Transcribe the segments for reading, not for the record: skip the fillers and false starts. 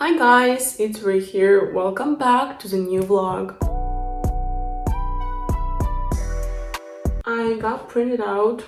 Hi guys, it's Ray here. Welcome back to the new vlog. I got printed out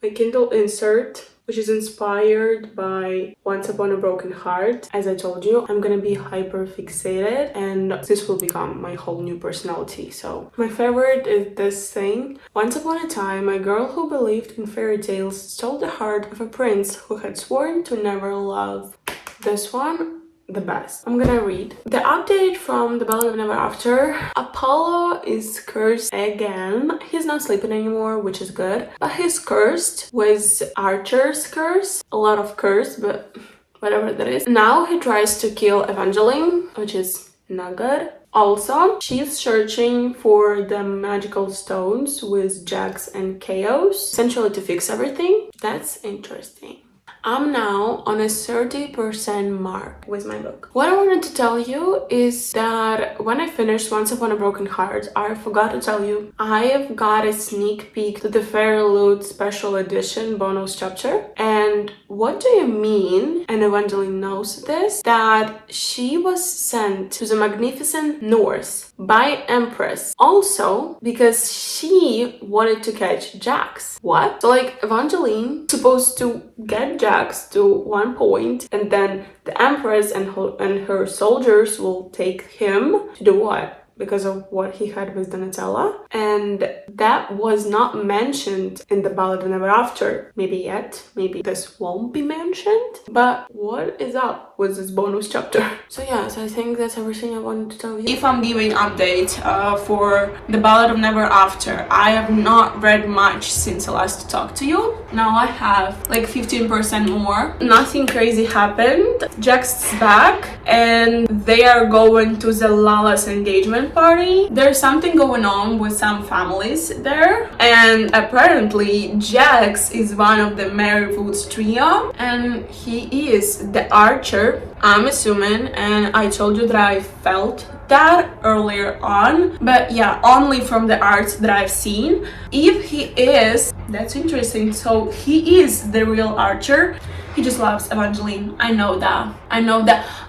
my Kindle insert, which is inspired by Once Upon a Broken Heart. As I told you, I'm gonna be hyper fixated and this will become my whole new personality. So my favorite is this thing. Once upon a time, a girl who believed in fairy tales stole the heart of a prince who had sworn to never love. This one, the best. I'm gonna read. The update from the Ballad of Never After. Apollo is cursed again. He's not sleeping anymore, which is good. But he's cursed with Archer's curse. A lot of curse, but whatever that is. Now he tries to kill Evangeline, which is not good. Also, she's searching for the magical stones with Jax and Chaos, essentially to fix everything. That's interesting. I'm now on a 30% mark with my book. What I wanted to tell you is that when I finished Once Upon a Broken Heart, I forgot to tell you, I have got a sneak peek to the Fairy Loot Special Edition bonus chapter. And what do you mean, and Evangeline knows this, that she was sent to the magnificent North by Empress also because she wanted to catch Jax. What? So like Evangeline supposed to get Jax to one point and then the Empress and her soldiers will take him to do what? Because of what he had with Donatella. And that was not mentioned in the Ballad of Never After. Maybe yet. Maybe this won't be mentioned. But what is up with this bonus chapter? So yes, I think that's everything I wanted to tell you. If I'm giving update for the Ballad of Never After, I have not read much since I last talked to you. Now I have like 15% more. Nothing crazy happened. Jax is back and they are going to the Lala's engagement party. There's something going on with some families there, and apparently Jax is one of the Marywood's trio and he is the archer, I'm assuming, and I told you that I felt that earlier on, but yeah, only from the art that I've seen. If he is, that's interesting, so he is the real archer. He just loves Evangeline. I know that.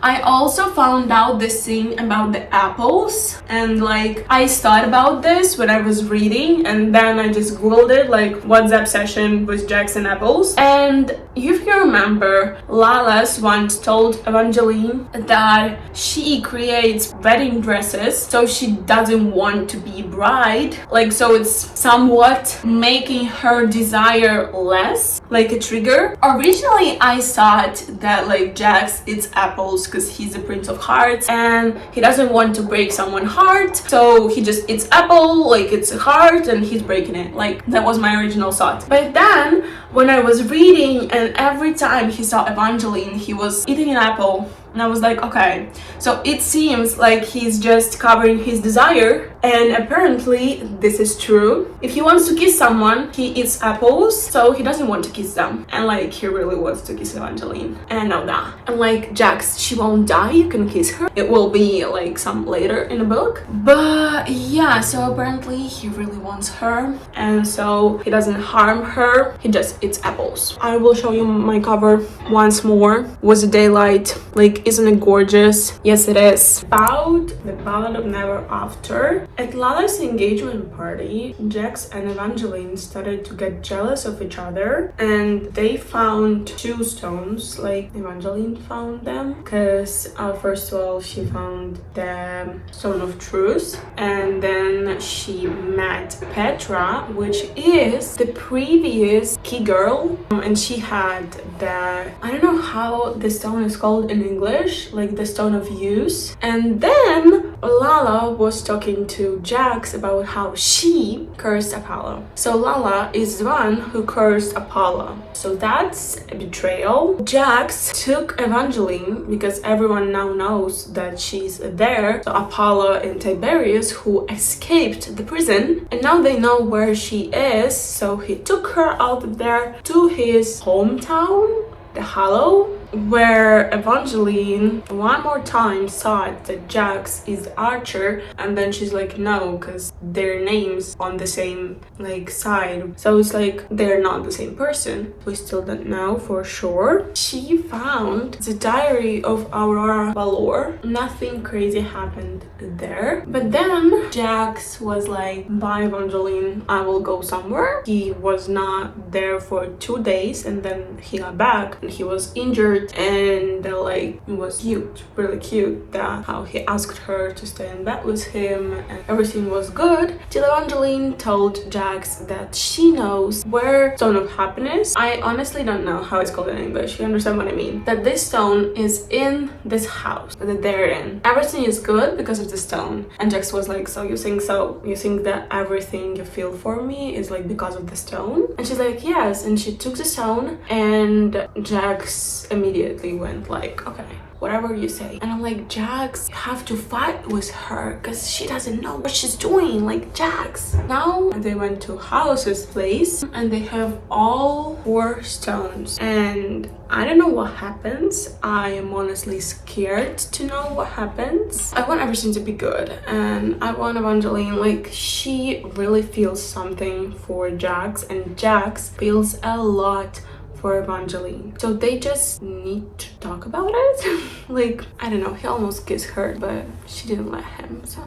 I also found out this thing about the apples, and like I thought about this when I was reading, and then I just googled it, like what's the obsession with Jax and apples. And if you remember, Lala's once told Evangeline that she creates wedding dresses so she doesn't want to be bride, like so it's somewhat making her desire less, like a trigger. Originally I thought that like Jax eats apples because he's a prince of hearts and he doesn't want to break someone's heart, so he just eats apple like it's a heart and he's breaking it. Like that was my original thought. But then when I was reading and every time he saw Evangeline he was eating an apple, and I was like, okay, so it seems like he's just covering his desire, and apparently this is true. If he wants to kiss someone, he eats apples, so he doesn't want to kiss them. And like, he really wants to kiss Evangeline, and I know that. And like, Jax, she won't die, you can kiss her. It will be like some later in the book. But yeah, so apparently he really wants her, and so he doesn't harm her, he just eats apples. I will show you my cover once more. Was the daylight, like, isn't it gorgeous? Yes, it is. About the Ballad of Never After. At Lala's engagement party, Jax and Evangeline started to get jealous of each other, and they found two stones, like Evangeline found them, because first of all she found the Stone of Truth, and then she met Petra, which is the previous key girl, and she had the, I don't know how the stone is called in English, like the Stone of Use. And then Lala was talking to Jax about how she cursed Apollo. So Lala is the one who cursed Apollo. So that's a betrayal. Jax took Evangeline because everyone now knows that she's there. So Apollo and Tiberius, who escaped the prison, and now they know where she is. So he took her out of there to his hometown, the Hollow, where Evangeline one more time thought that Jax is Archer, and then she's like, no, because their names on the same like side, so it's like they're not the same person. We still don't know for sure. She found the diary of Aurora Valor. Nothing crazy happened there, but then Jax was like, bye Evangeline, I will go somewhere. He was not there for 2 days, and then he got back and he was injured, and like it was cute, really cute, that how he asked her to stay in bed with him and everything was good, till Evangeline told Jax that she knows where Stone of Happiness, I honestly don't know how it's called in English, you understand what I mean, that this stone is in this house that they're in. Everything is good because of the stone. And Jax was like, so you think that everything you feel for me is like because of the stone? And she's like, yes. And she took the stone, and Jax immediately went like, okay, whatever you say. And I'm like, Jax, you have to fight with her because she doesn't know what she's doing. Like, Jax. Now they went to House's place and they have all 4 stones, and I don't know what happens. I am honestly scared to know what happens. I want everything to be good, and I want Evangeline, like, she really feels something for Jax, and Jax feels a lot for Evangeline. So they just need to talk about it. Like, I don't know, he almost kissed her, but she didn't let him, so.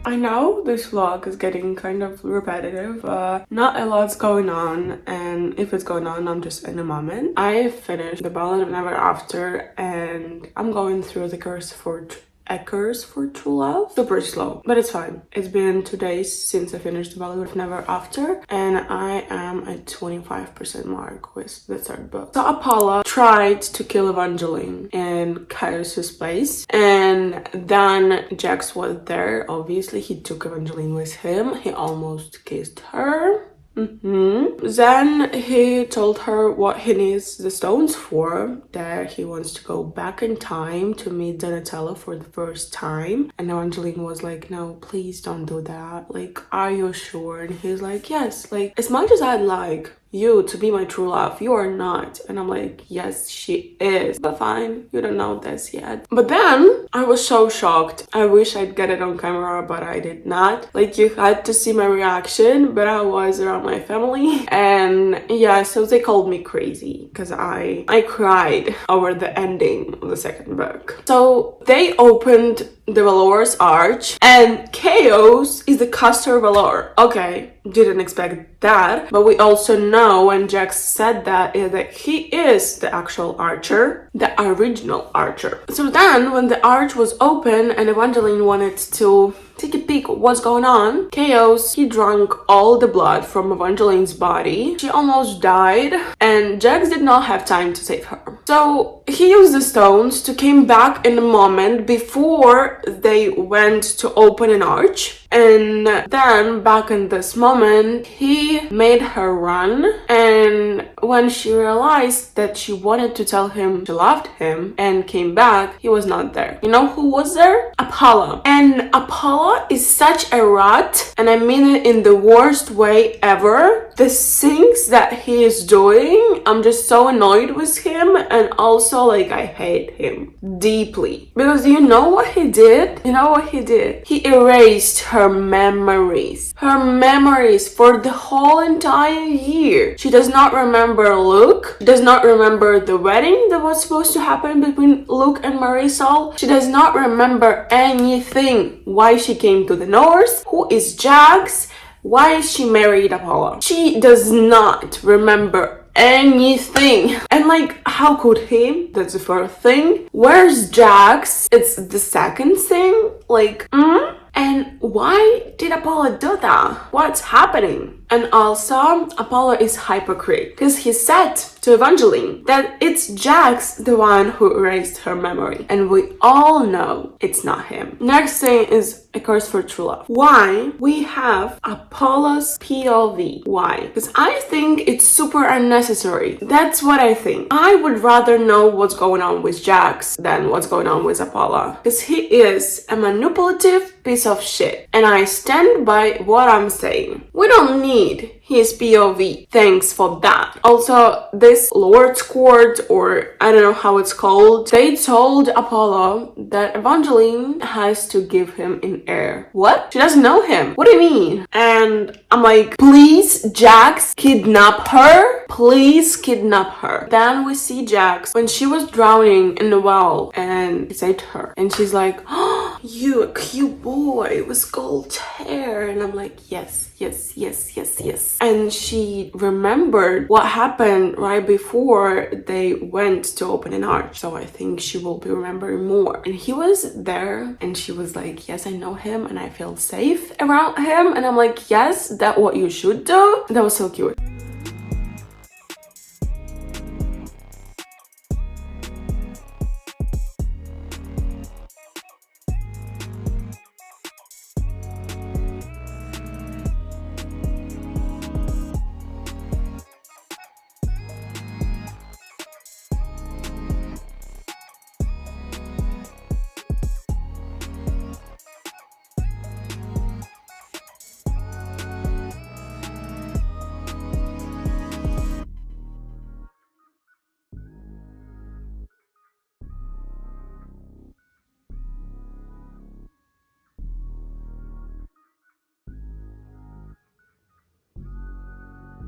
I know this vlog is getting kind of repetitive, but not a lot's going on, and if it's going on, I'm just in a moment. I finished the Ballad of Never After, and I'm going through the Curse for True Love. Super slow, but it's fine. It's been 2 days since I finished the Ballad of Never After, and I am at 25% mark with the 3rd book. So Apollo tried to kill Evangeline in Caius's place, and then Jax was there. Obviously, he took Evangeline with him. He almost kissed her. Then he told her what he needs the stones for, that he wants to go back in time to meet Donatello for the first time. And Evangeline was like, no, please don't do that. Like, are you sure? And he's like, yes, like, as much as I'd like you to be my true love, you are not. And I'm like, yes, she is, but fine, you don't know this yet. But then I was so shocked. I wish I'd get it on camera, but I did not. Like, you had to see my reaction, but I was around my family, and yeah, so they called me crazy because I cried over the ending of the 2nd book. So they opened the Valor's Arch, and Chaos is the caster Valor. Okay, didn't expect that, but we also know when Jax said that he is the actual Archer, the original Archer. So then when the arch was open and Evangeline wanted to take a peek what's going on, Chaos, he drank all the blood from Evangeline's body. She almost died, and Jax did not have time to save her. So he used the stones to came back in a moment before they went to open an arch. And then back in this moment, he made her run, and when she realized that she wanted to tell him she loved him and came back, he was not there. You know who was there? Apollo. And Apollo is such a rat, and I mean it in the worst way ever. The things that he is doing, I'm just so annoyed with him, and also like I hate him deeply. Because you know what he did? You know what he did? He erased her memories. Her memories for the whole entire year. She does not remember Luke. She does not remember the wedding that was supposed to happen between Luke and Marisol. She does not remember anything. Why she came to the North? Who is Jax? Why she married Apollo? She does not remember anything. And like, how could he? That's the first thing. Where's Jax? It's the second thing. Like, And why did Apollo do that? What's happening? And also, Apollo is hypocrite because he said to Evangeline that it's Jax the one who erased her memory. And we all know it's not him. Next thing is A Curse for True Love. Why we have Apollo's POV? Why? Because I think it's super unnecessary. That's what I think. I would rather know what's going on with Jax than what's going on with Apollo. Because he is a manipulative piece of shit. And I stand by what I'm saying. We don't need his POV. Thanks for that. Also, this Lord's Court, or I don't know how it's called, they told Apollo that Evangeline has to give him an heir. What? She doesn't know him. What do you mean? And I'm like, please, Jax, kidnap her. Please kidnap her. Then we see Jax when she was drowning in the well and he saved her. And she's like, oh, you a cute boy with gold hair. And I'm like, yes. And she remembered what happened right before they went to open an arch. So I think she will be remembering more. And he was there and she was like, yes, I know him and I feel safe around him. And I'm like, yes, that's what you should do. That was so cute.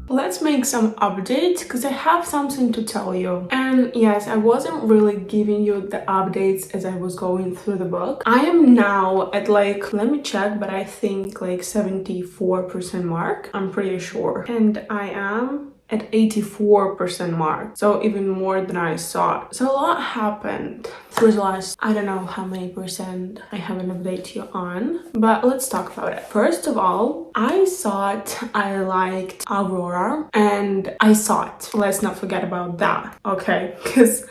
Let's make some updates because I have something to tell you. And yes, I wasn't really giving you the updates as I was going through the book. I am now at like, let me check, but I think like 74% mark. I'm pretty sure. And I am at 84% mark, so even more than I thought. So a lot happened through the last, I don't know how many percent I haven't updated you on, but let's talk about it. First of all, I thought I liked Aurora, and I thought, let's not forget about that, okay? Because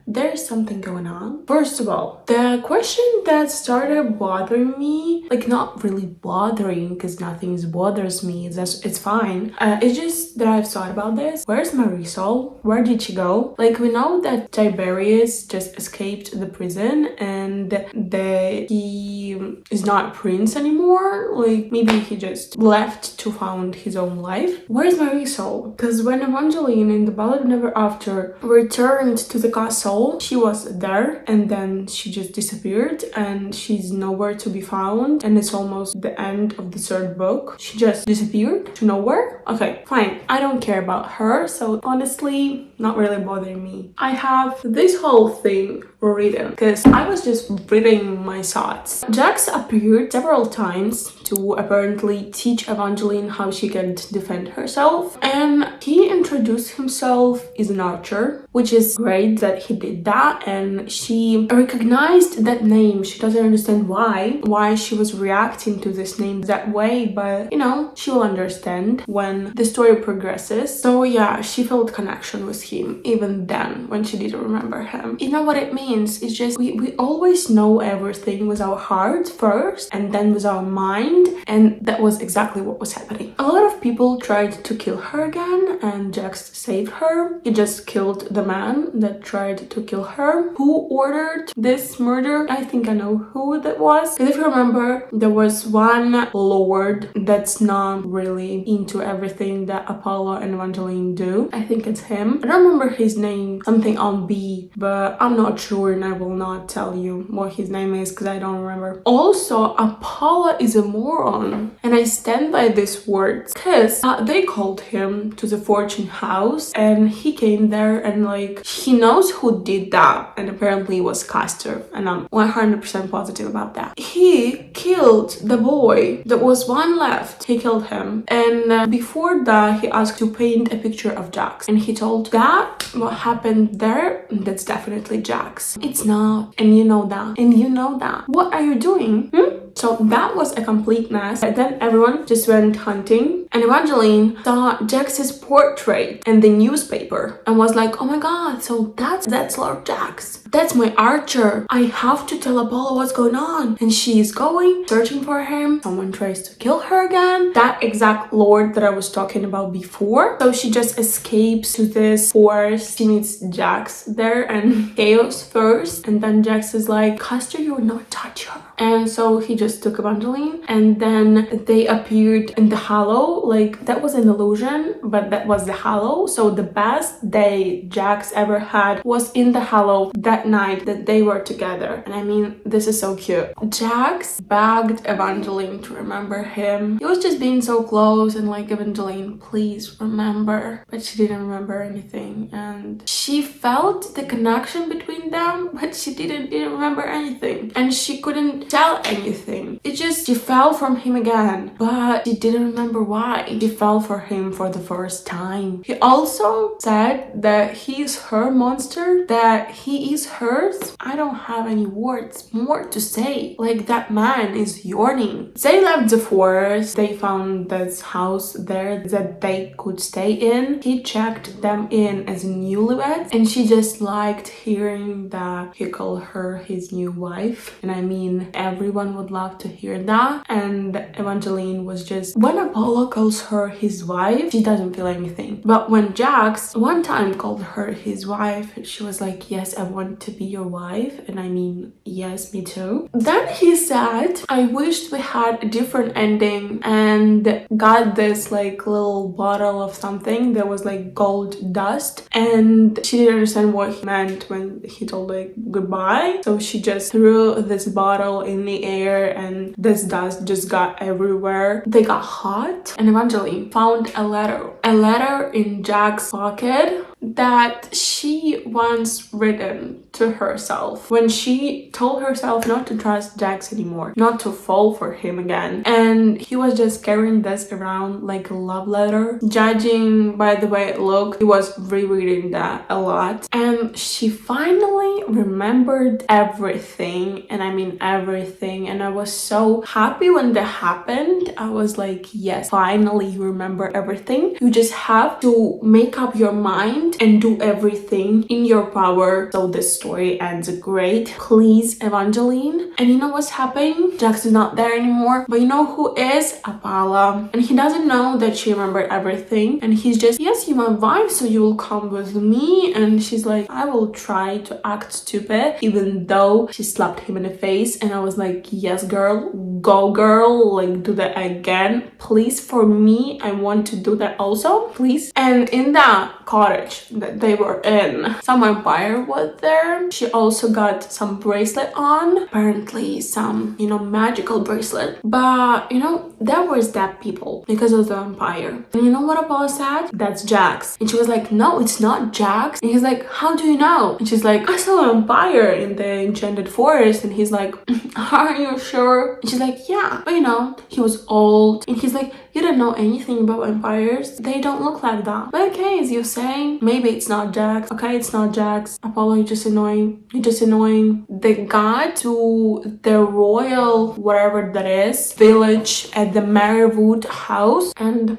there's something going on. First of all, the question that started bothering me, like not really bothering because nothing bothers me, it's fine. It's just that I've thought about this. Where's Marisol? Where did she go? Like, we know that Tiberius just escaped the prison and that he is not a prince anymore. Like, maybe he just left to found his own life. Where's Marisol? Because when Evangeline in the Ballad of Never After returned to the castle, she was there and then she just disappeared and she's nowhere to be found, and it's almost the end of the third book. She just disappeared to nowhere. Okay, fine. I don't care about her, so honestly, not really bothering me. I have this whole thing written because I was just reading my thoughts. Jax appeared several times to apparently teach Evangeline how she can defend herself, and he introduced himself as an archer, which is great that he did that, and she recognized that name. She doesn't understand why she was reacting to this name that way, but you know, she will understand when the story progresses. So yeah, she felt connection with him even then when she didn't remember him. You know what it means? It's just we always know everything with our heart first and then with our mind, and that was exactly what was happening. A lot of people tried to kill her again, and Jax saved her. He just killed the man that tried to kill her. Who ordered this murder? I think I know who that was. Because if you remember, there was one lord that's not really into everything that Apollo and Evangeline do. I think it's him. I don't remember his name, something on B, but I'm not sure and I will not tell you what his name is because I don't remember. Also, Apollo is a moron, and I stand by these words because they called him to the fortune house and he came there and like he knows who did that, and apparently it was Castor, and I'm 100% positive about that. He killed the boy. There was one left. He killed him, and before that he asked to paint a picture of Jax, and he told that what happened there, that's definitely Jax. It's not, and you know that, and you know that. What are you doing? So that was a complete mess. And then everyone just went hunting, and Evangeline saw Jax's portrait in the newspaper and was like, oh my god, so that's Lord Jax. That's my archer. I have to tell Apollo what's going on. And she's going, searching for him. Someone tries to kill her again. That exact lord that I was talking about before. So she just escapes to this forest. She meets Jax there and Chaos first. And then Jax is like, Custer, you will not touch her. And so he just took Evangeline, and then they appeared in the Hollow. Like, that was an illusion, but that was the Hollow. So the best day Jax ever had was in the Hollow that night that they were together. And I mean, this is so cute. Jax begged Evangeline to remember him. He was just being so close and like, Evangeline, please remember. But she didn't remember anything. And she felt the connection between them, but she didn't remember anything. And she couldn't tell anything. It just, she fell from him again, but she didn't remember why. She fell for him for the first time. He also said that he's her monster, that he is hers. I don't have any words more to say. Like, that man is yearning. They left the forest. They found this house there that they could stay in. He checked them in as newlyweds, and she just liked hearing that he called her his new wife. And I mean, everyone would love to hear that. And Evangeline was just, when Apollo calls her his wife, she doesn't feel anything. But when Jax one time called her his wife, she was like, yes, I want to be your wife. And I mean, yes, me too. Then he said, I wished we had a different ending, and got this like little bottle of something that was like gold dust. And she didn't understand what he meant when he told like goodbye. So she just threw this bottle in the air, and this dust just got everywhere. They got hot, and Evangeline found a letter in Jack's pocket that she once written to herself when she told herself not to trust Jax anymore, not to fall for him again. And he was just carrying this around like a love letter. Judging by the way it looked, he was rereading that a lot. And she finally remembered everything, and I mean everything. And I was so happy when that happened. I was like, yes, finally you remember everything. You just have to make up your mind and do everything in your power so this story ends great. Please, Evangeline. And you know what's happening? Jax is not there anymore, but you know who is? Apollo. And he doesn't know that she remembered everything, and he's just, yes, you're my wife, so you will come with me. And she's like, I will try to act stupid, even though she slapped him in the face. And I was like, yes girl, go girl, like do that again, please. For me, I want to do that also, please. And in that cottage that they were in, some vampire was there. She also got some bracelet on, apparently some, you know, magical bracelet. But you know, there was dead people because of the vampire. And you know what Apollo said? That's Jax. And she was like, no, it's not Jax. And he's like, how do you know? And she's like, I saw a vampire in the enchanted forest. And he's like, are you sure? And she's like, yeah, but you know, he was old. And he's like, you don't know anything about vampires, they don't look like that. But okay, as you're saying, maybe it's not Jax. Okay, it's not Jax. Apollo, you're just annoying. You're just annoying. They got to the royal whatever that is village at the Marywood house, and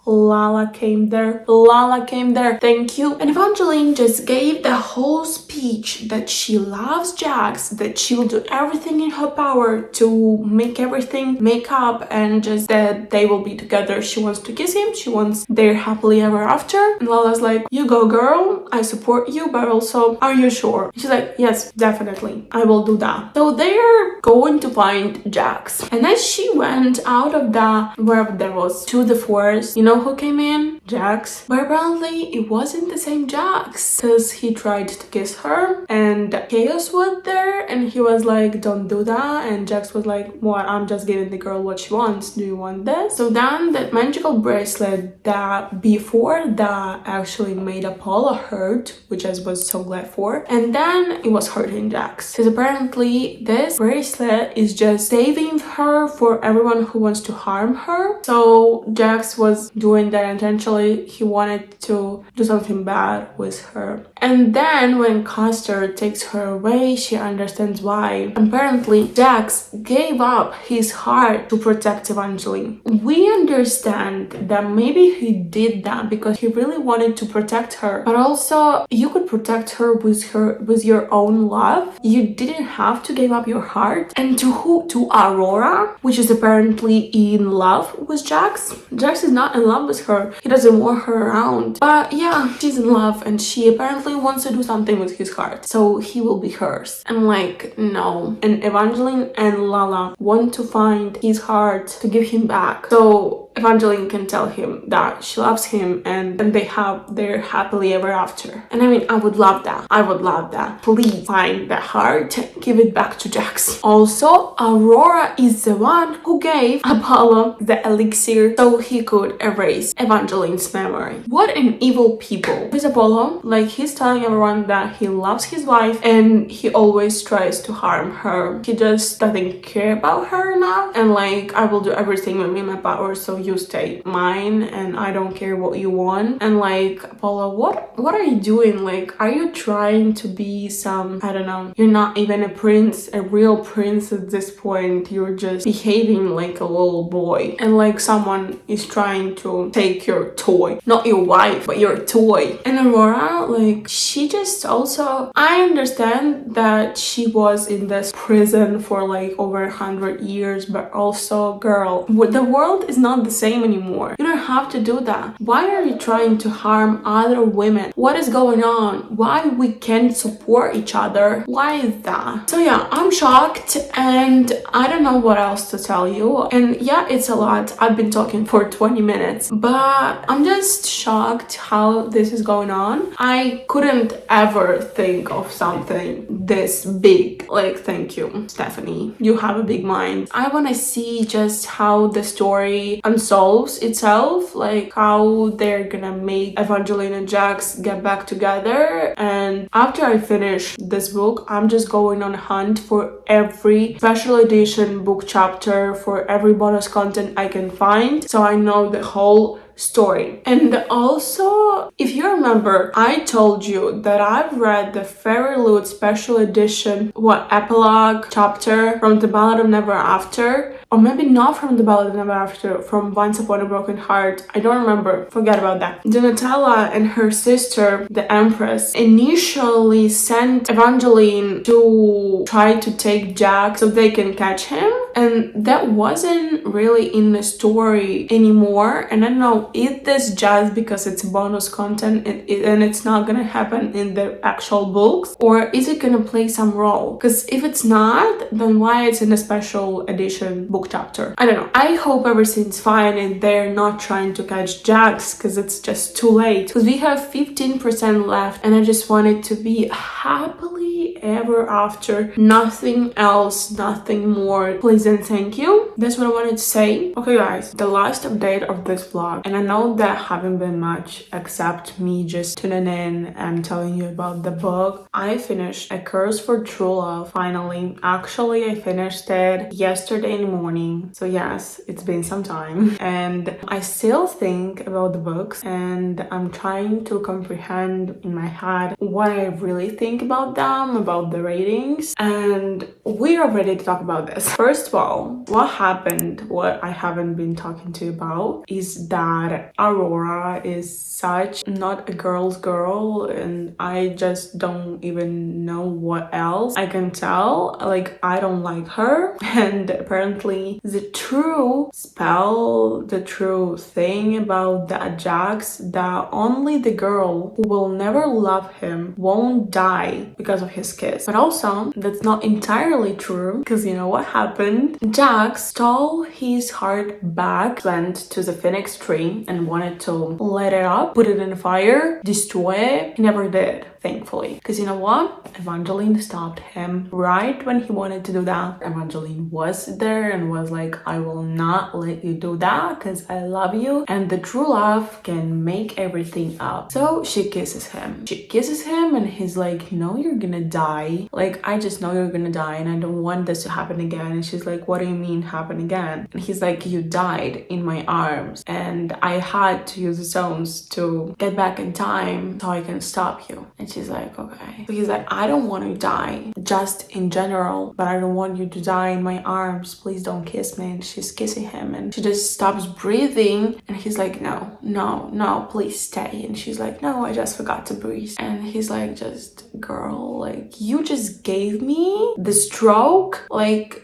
Lala came there. Lala came there. Thank you. And Evangeline just gave the whole speech that she loves Jax, that she will do everything in her power to make everything make up, and just that they will be together. She wants to kiss him. She wants their happily ever after. And Lala's like, you go girl, I support you, but also, are you sure? She's like, yes, definitely, I will do that. So they're going to find Jax. And as she went out of the, wherever there was, to the forest, you know who came in? Jax. But apparently it wasn't the same Jax, because he tried to kiss her and Chaos was there, and he was like, don't do that. And Jax was like, what, I'm just giving the girl what she wants, do you want this? So then that magical bracelet that before that actually made Apollo hurt, which I was so glad for, and then it was hurting Jax, because apparently this bracelet is just saving her for everyone who wants to harm her. So Jax was doing that intentionally. He wanted to do something bad with her. And then when Custer takes her away, she understands why. Apparently, Jax gave up his heart to protect Evangeline. We understand that maybe he did that because he really wanted to protect her, but also you could protect her with your own love. You didn't have to give up your heart. And to who? To Aurora, which is apparently in love with Jax. Jax is not in love with her. He doesn't want her around. But yeah, she's in love and she apparently wants to do something with his heart. So he will be hers. And like, no. And Evangeline and Lala want to find his heart to give him back. So Evangeline can tell him that she loves him and they have their happily ever after. And I mean, I would love that. I would love that. Please find that heart, give it back to Jax. Also, Aurora is the one who gave Apollo the elixir so he could erase Evangeline's memory. What an evil people. With Apollo, like he's telling everyone that he loves his wife and he always tries to harm her. He just doesn't care about her now. And like, I will do everything within my power so you stay mine and I don't care what you want. And like, Apollo, what are you doing? Like, are you trying to be some, I don't know, you're not even a prince, a real prince at this point. You're just behaving like a little boy. And like someone is trying to take your toy. Not your wife, but your toy. And Aurora, like, she just also, I understand that she was in this prison for like over 100 years, but also, girl, the world is not the same anymore. You don't have to do that. Why are you trying to harm other women? What is going on? Why we can't support each other? Why is that? So yeah, I'm shocked and I don't know what else to tell you. And yeah, it's a lot. I've been talking for 20 minutes, but I'm just shocked how this is going on. I couldn't ever think of something this big. Like, thank you, Stephanie. You have a big mind. I want to see just how the story unsolves itself, like how they're gonna make Evangeline and Jax get back together. And after I finish this book, I'm just going on a hunt for every special edition book chapter, for every bonus content I can find, so I know the whole story. And also, if you remember, I told you that I've read the Fairy Loot special edition, epilogue chapter from the Ballad of Never After, or maybe not from the Ballad of Never After, from Once Upon a Broken Heart. I don't remember. Forget about that. Donatella and her sister, the Empress, initially sent Evangeline to try to take Jack so they can catch him. And that wasn't really in the story anymore. And I don't know if this just because it's bonus content and it's not gonna happen in the actual books, or is it gonna play some role? Because if it's not, then why it's in a special edition book chapter? I don't know. I hope everything's fine and they're not trying to catch Jax because it's just too late. Because we have 15% left and I just want it to be happily ever after. Nothing else, nothing more. Please and thank you. That's what I wanted to say. Okay guys, the last update of this vlog, and I know that haven't been much except me just tuning in and telling you about the book. I finished A Curse for True Love finally. Actually, I finished it yesterday in the morning. So yes, it's been some time. And I still think about the books and I'm trying to comprehend in my head what I really think about them, about the ratings. And we are ready to talk about this. First of all, what happened, what I haven't been talking to you about, is that Aurora is such not a girl's girl, and I just don't even know what else I can tell. Like, I don't like her, and apparently the true spell, the true thing about that Jax, that only the girl who will never love him won't die because of his kiss. But also, that's not entirely true, because you know what happened? Jax stole his heart back, went to the Phoenix tree and wanted to light it up, put it in fire, destroy it. He never did, thankfully. Because you know what? Evangeline stopped him right when he wanted to do that. Evangeline was there and was like, I will not let you do that because I love you. And the true love can make everything up. So she kisses him. She kisses him and he's like, you know, you're gonna die. Like, I just know you're gonna die and I don't want this to happen again. And she's like, what do you mean happen again? And he's like, you died in my arms and I had to use the stones to get back in time so I can stop you. And she's like, okay. So he's like, I don't want to die just in general, but I don't want you to die in my arms. Please don't kiss me. And she's kissing him and she just stops breathing. And he's like, no, no, no, please stay. And she's like, no, I just forgot to breathe. And he's like, just girl, like you just gave me the stroke. Like,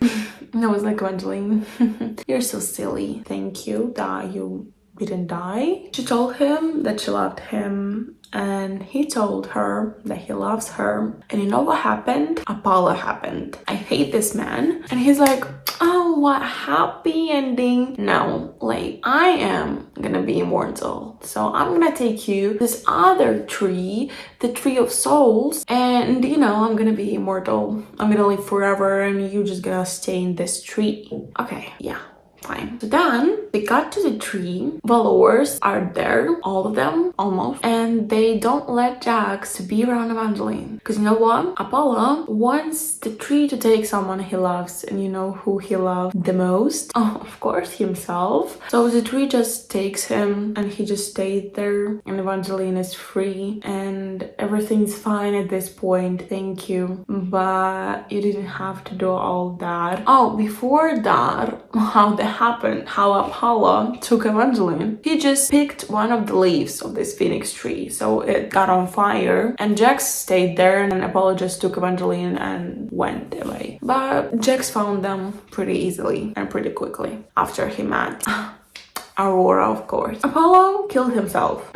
and I was like, Evangeline, you're so silly. Thank you that you didn't die. She told him that she loved him and he told her that he loves her. And you know what happened? Apollo happened. I hate this man. And he's like, oh, what happy ending. No, like I am gonna be immortal. So I'm gonna take you this other tree, the tree of souls, and you know, I'm gonna be immortal. I'm gonna live forever and you just gonna stay in this tree. Okay, yeah. Fine. So then they got to the tree. Followers are there, all of them, almost, and they don't let Jax be around Evangeline. Because you know what? Apollo wants the tree to take someone he loves, and you know who he loved the most? Oh, of course, himself. So the tree just takes him, and he just stayed there, and Evangeline is free, and everything's fine at this point. Thank you. But you didn't have to do all that. Oh, before that, how the happened, how Apollo took Evangeline. He just picked one of the leaves of this phoenix tree, so it got on fire, and Jax stayed there, and Apollo just took Evangeline and went away. But Jax found them pretty easily and pretty quickly after he met Aurora, of course. Apollo killed himself.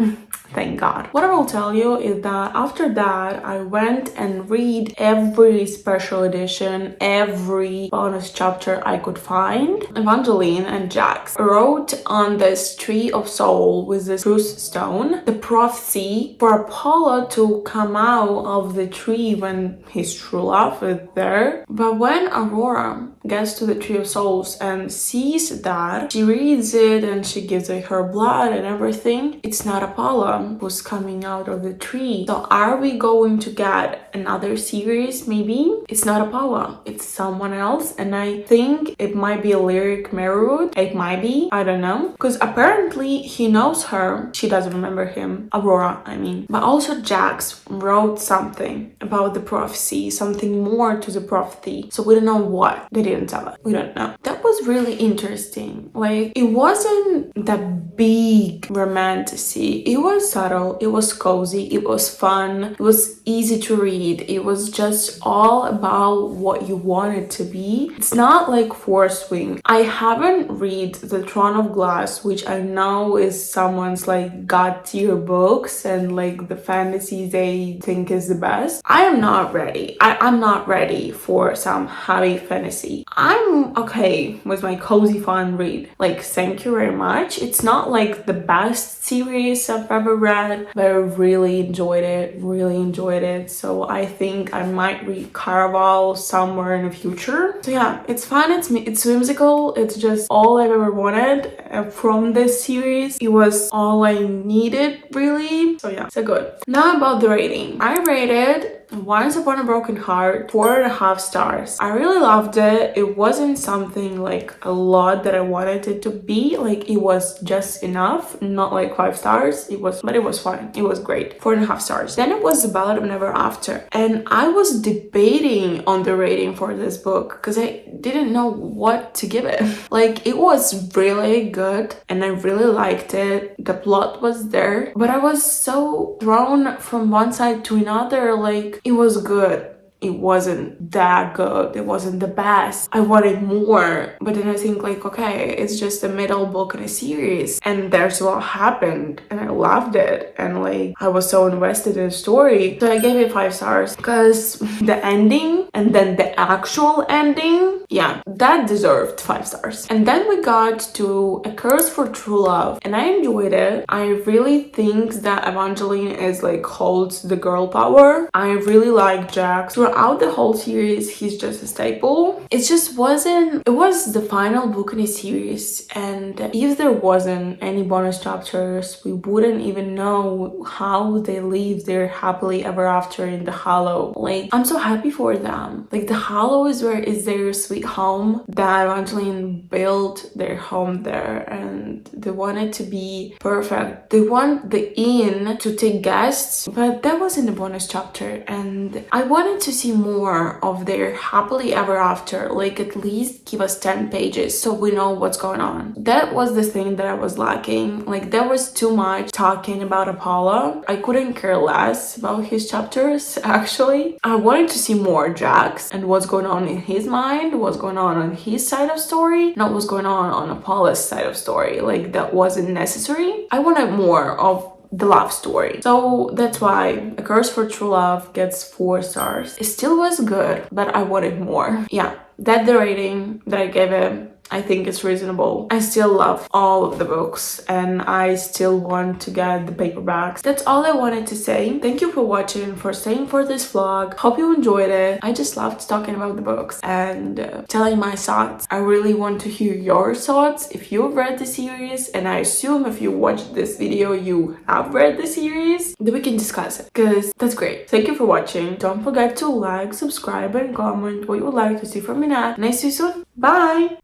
Thank God. What I will tell you is that after that, I went and read every special edition, every bonus chapter I could find. Evangeline and Jax wrote on this tree of soul with this spruce stone the prophecy for Apollo to come out of the tree when his true love is there. But when Aurora gets to the tree of souls and sees that, she reads it and she gives it her blood and everything. It's not Apollo who's coming out of the tree. So are we going to get another series? Maybe it's not Apollo, it's someone else, and I think it might be a lyric Merwood. It might be, I don't know, because apparently he knows her. She doesn't remember him, Aurora I mean. But also Jax wrote something about the prophecy, something more to the prophecy, so we don't know what. They didn't tell us, we don't know. That was really interesting. Like, it wasn't that big romantasy, it was subtle, it was cozy, it was fun, it was easy to read, it was just all about what you want it to be. It's not like Force Wing. I haven't read The Throne of Glass, which I know is someone's like god tier books and like the fantasy they think is the best. I am not ready. I'm not ready for some heavy fantasy. I'm okay with my cozy fun read. Like, thank you very much. It's not like the best series I've ever read, but I really enjoyed it. So I think I might read Caraval somewhere in the future. So yeah, it's fun, it's whimsical, it's just all I've ever wanted from this series. It was all I needed, really. So yeah, so good. Now about the rating. I rated Once Upon a Broken Heart 4.5 stars. I really loved it. It wasn't something like a lot that I wanted it to be. Like, it was just enough, not like 5 stars. But it was fine. It was great. 4.5 stars. Then it was The Ballad of Never After, and I was debating on the rating for this book because I didn't know what to give it. Like, it was really good and I really liked it. The plot was there, but I was so thrown from one side to another. Like, it was good. It wasn't that good. It wasn't the best. I wanted more. But then I think like, okay, it's just a middle book in a series. And there's what happened. And I loved it. And like, I was so invested in the story. So I gave it 5 stars. Because the ending and then the actual ending, yeah, that deserved 5 stars. And then we got to A Curse for True Love. And I enjoyed it. I really think that Evangeline is like holds the girl power. I really like Jax. Throughout the whole series, he's just a staple. It just wasn't, it was the final book in a series, and if there wasn't any bonus chapters, we wouldn't even know how they live their happily ever after in the Hollow. Like, I'm so happy for that. them. Like the Hollow is their sweet home, that Evangeline built their home there, and they want it to be perfect. They want the inn to take guests, but that was in the bonus chapter, and I wanted to see more of their happily ever after, like at least give us 10 pages so we know what's going on. That was the thing that I was lacking. Like there was too much talking about Apollo. I couldn't care less about his chapters, actually. I wanted to see more Jax and what's going on in his mind, what's going on his side of story, not what's going on Apollo's side of story. Like that wasn't necessary. I wanted more of the love story. So that's why A Curse for True Love gets 4 stars. It still was good, but I wanted more. Yeah, that's the rating that I gave it. I think it's reasonable. I still love all of the books and I still want to get the paperbacks. That's all I wanted to say. Thank you for watching, for staying for this vlog. Hope you enjoyed it. I just loved talking about the books and telling my thoughts. I really want to hear your thoughts if you've read the series, and I assume if you watched this video you have read the series, then we can discuss it, because that's great. Thank you for watching. Don't forget to like, subscribe and comment what you would like to see from me next, and I see you soon. Bye!